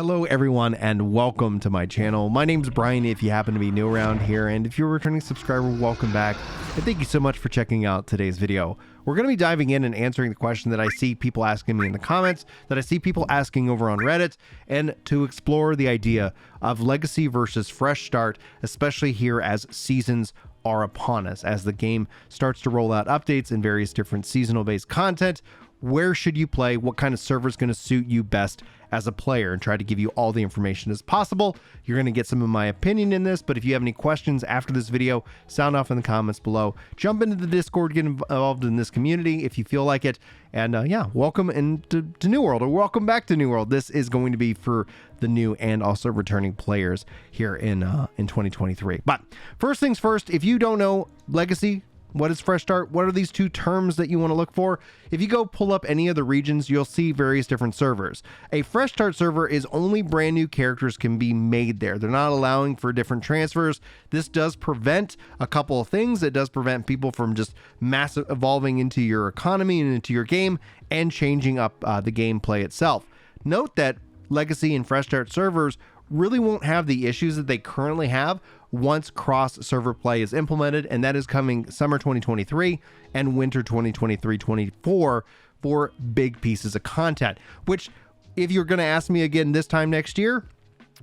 Hello everyone and welcome to my channel. My name's Brian if you happen to be new around here, and if you're a returning subscriber, welcome back. And thank you so much for checking out today's video. We're going to be diving in and answering the question that I see people asking me in the comments, that I see people asking over on Reddit, and to explore the idea of legacy versus fresh start, especially here as seasons are upon us. As the game starts to roll out updates and various different seasonal based content, where should you play? What kind of server is going to suit you best as a player, and try to give you all the information as possible. You're going to get some of my opinion in this, but if you have any questions after this video, sound off in the comments below. Jump into the Discord, get involved in this community if you feel like it. And yeah, welcome to New World, or welcome back to New World. This is going to be for the new and also returning players here in 2023. But first things first, if you don't know Legacy, what is fresh start? What are these two terms that you want to look for? If you go pull up any of the regions, you'll see various different servers. A fresh start server is only brand new characters can be made there. They're not allowing for different transfers. This does prevent a couple of things. It does prevent people from just massive evolving into your economy and into your game and changing up the gameplay itself. Note that Legacy and fresh start servers really won't have the issues that they currently have once cross server play is implemented, and that is coming summer 2023 and winter 2023-24 for big pieces of content, which if you're going to ask me again this time next year,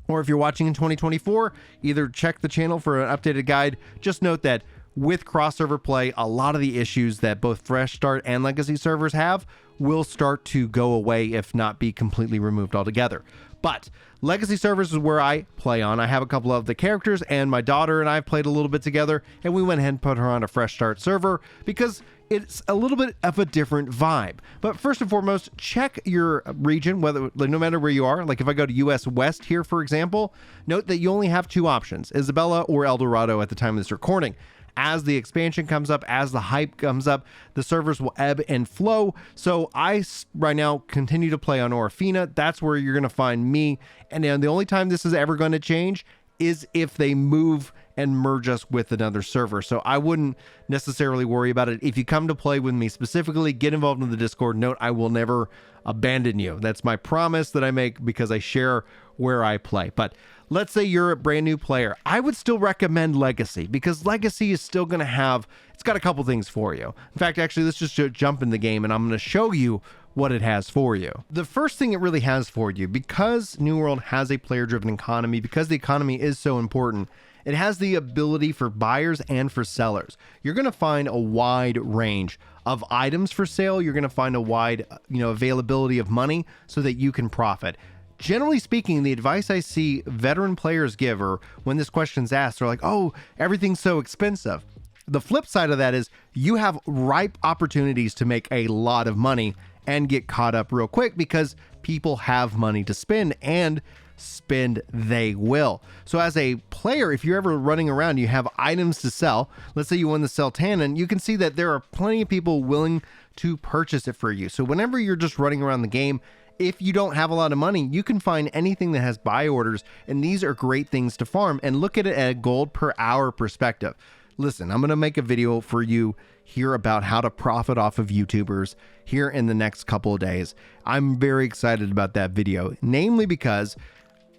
or if you're watching in 2024, either check the channel for an updated guide. Just note that with cross server play, a lot of the issues that both fresh start and legacy servers have will start to go away, if not be completely removed altogether. But legacy servers is where I play on. I have a couple of the characters, and my daughter and I played a little bit together, and we went ahead and put her on a fresh start server because it's a little bit of a different vibe. But first and foremost, check your region, whether no matter where you are. Like if I go to US West here, for example, note that you only have two options, Isabella or El Dorado at the time of this recording. As the expansion comes up, as the hype comes up, the servers will ebb and flow. So I right now continue to play on Orofina. That's where you're going to find me. And then the only time this is ever going to change is if they move and merge us with another server. So I wouldn't necessarily worry about it. If you come to play with me specifically, get involved in the Discord. Note, I will never abandon you. That's my promise that I make because I share where I play. But let's say you're a brand new player. I would still recommend Legacy because Legacy is still going to have, it's got a couple things for you. In fact, actually, let's just jump in the game and I'm going to show you what it has for you. The first thing it really has for you, because New World has a player-driven economy, because the economy is so important, it has the ability for buyers and for sellers. You're going to find a wide range of items for sale. You're going to find a wide, availability of money so that you can profit. Generally speaking, the advice I see veteran players give, or when this question's asked, they're like, oh, everything's so expensive. The flip side of that is you have ripe opportunities to make a lot of money and get caught up real quick because people have money to spend, and spend they will. So as a player, if you're ever running around, you have items to sell. Let's say you want to sell tannin, you can see that there are plenty of people willing to purchase it for you. So whenever you're just running around the game, if you don't have a lot of money, you can find anything that has buy orders, and these are great things to farm, and look at it at a gold per hour perspective. Listen, I'm going to make a video for you here about how to profit off of YouTubers here in the next couple of days. I'm very excited about that video, namely because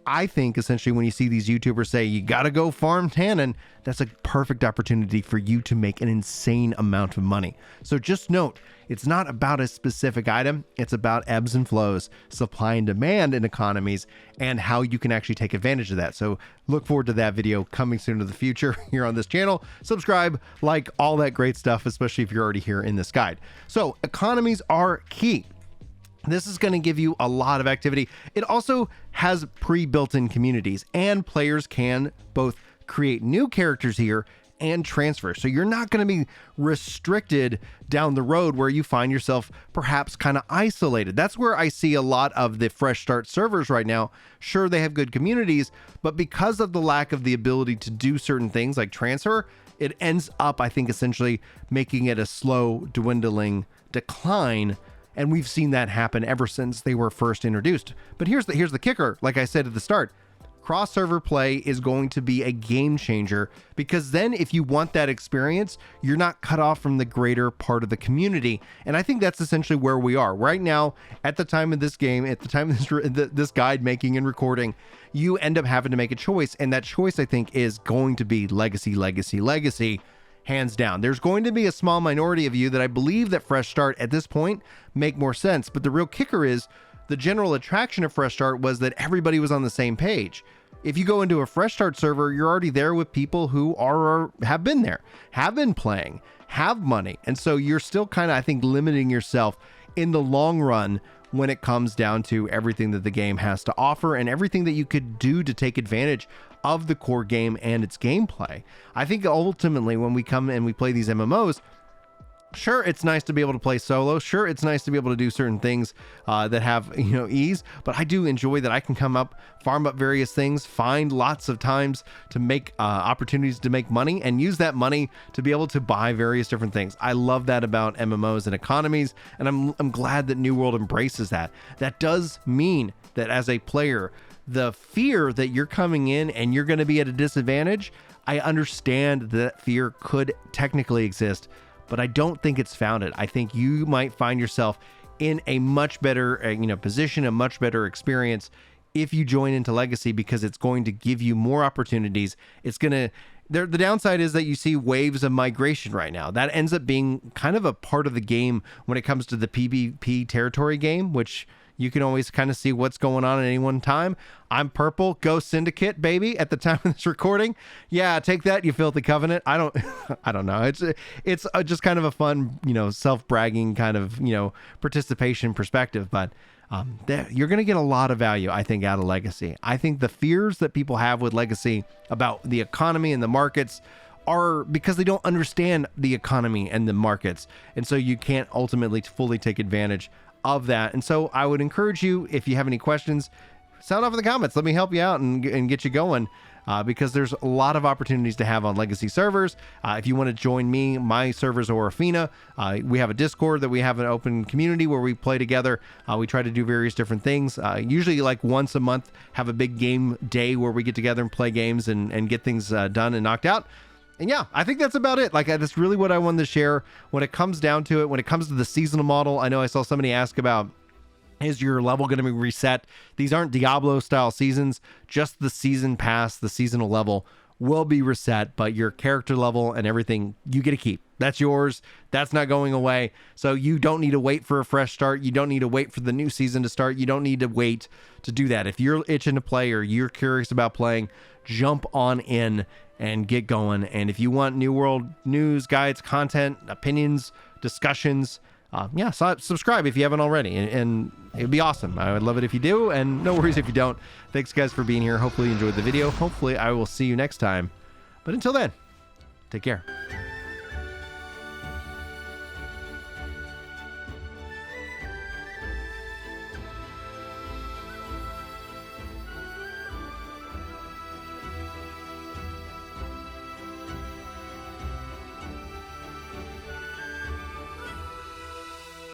I think essentially when you see these YouTubers say you got to go farm tannin, that's a perfect opportunity for you to make an insane amount of money. So just note, it's not about a specific item. It's about ebbs and flows, supply and demand in economies, and how you can actually take advantage of that. So look forward to that video coming soon in the future here on this channel. Subscribe, like, all that great stuff, especially if you're already here in this guide. So economies are key. This is going to give you a lot of activity. It also has pre-built-in communities, and players can both create new characters here and transfer. So you're not going to be restricted down the road where you find yourself perhaps kind of isolated. That's where I see a lot of the fresh start servers right now. Sure, they have good communities, but because of the lack of the ability to do certain things like transfer, it ends up, I think, essentially making it a slow, dwindling decline. And we've seen that happen ever since they were first introduced. But here's the kicker. Like I said at the start, cross-server play is going to be a game changer, because then if you want that experience, you're not cut off from the greater part of the community. And I think that's essentially where we are right now. At the time of this game, at the time of this guide making and recording, you end up having to make a choice, and that choice, I think, is going to be legacy, legacy, legacy, hands down. There's going to be a small minority of you that I believe that Fresh Start at this point make more sense, but the real kicker is the general attraction of Fresh Start was that everybody was on the same page. If you go into a Fresh Start server, you're already there with people who have been there, have been playing, have money, and so you're still kind of, I think, limiting yourself in the long run when it comes down to everything that the game has to offer and everything that you could do to take advantage of the core game and its gameplay. I think ultimately when we come and we play these MMOs, sure, it's nice to be able to play solo. Sure, it's nice to be able to do certain things that have, ease, but I do enjoy that I can come up, farm up various things, find lots of times to make opportunities to make money and use that money to be able to buy various different things. I love that about MMOs and economies, and I'm glad that New World embraces that. That does mean that as a player, the fear that you're coming in and you're going to be at a disadvantage, I understand that fear could technically exist, but I don't think it's founded. I think you might find yourself in a much better, position, a much better experience if you join into Legacy, because it's going to give you more opportunities. The downside is that you see waves of migration right now. That ends up being kind of a part of the game when it comes to the PvP territory game, which you can always kind of see what's going on at any one time. I'm purple, go Syndicate, baby, at the time of this recording. Yeah, take that, you filthy covenant. I don't know. It's just kind of a fun, self-bragging kind of, participation perspective. But you're going to get a lot of value, I think, out of Legacy. I think the fears that people have with Legacy about the economy and the markets are because they don't understand the economy and the markets. And so you can't ultimately fully take advantage of that. And so I would encourage you, if you have any questions, sound off in the comments. Let me help you out and get you going, because there's a lot of opportunities to have on Legacy servers. If you want to join me, my servers are Orofina. We have a Discord that we have an open community where we play together. We try to do various different things. Usually like once a month, have a big game day where we get together and play games and get things done and knocked out. And yeah, I think that's about it. That's really what I wanted to share when it comes down to it. When it comes to the seasonal model, I know I saw somebody ask about, is your level going to be reset? These aren't Diablo style seasons, just the season pass, the seasonal level will be reset, but your character level and everything you get to keep. That's yours. That's not going away. So you don't need to wait for a fresh start. You don't need to wait for the new season to start. You don't need to wait to do that. If you're itching to play or you're curious about playing, jump on in and get going. And if you want New World news, guides, content, opinions, discussions, subscribe if you haven't already, and it'd be awesome. I would love it if you do, and no worries if you don't. Thanks guys for being here. Hopefully you enjoyed the video. Hopefully I will see you next time, but until then, take care.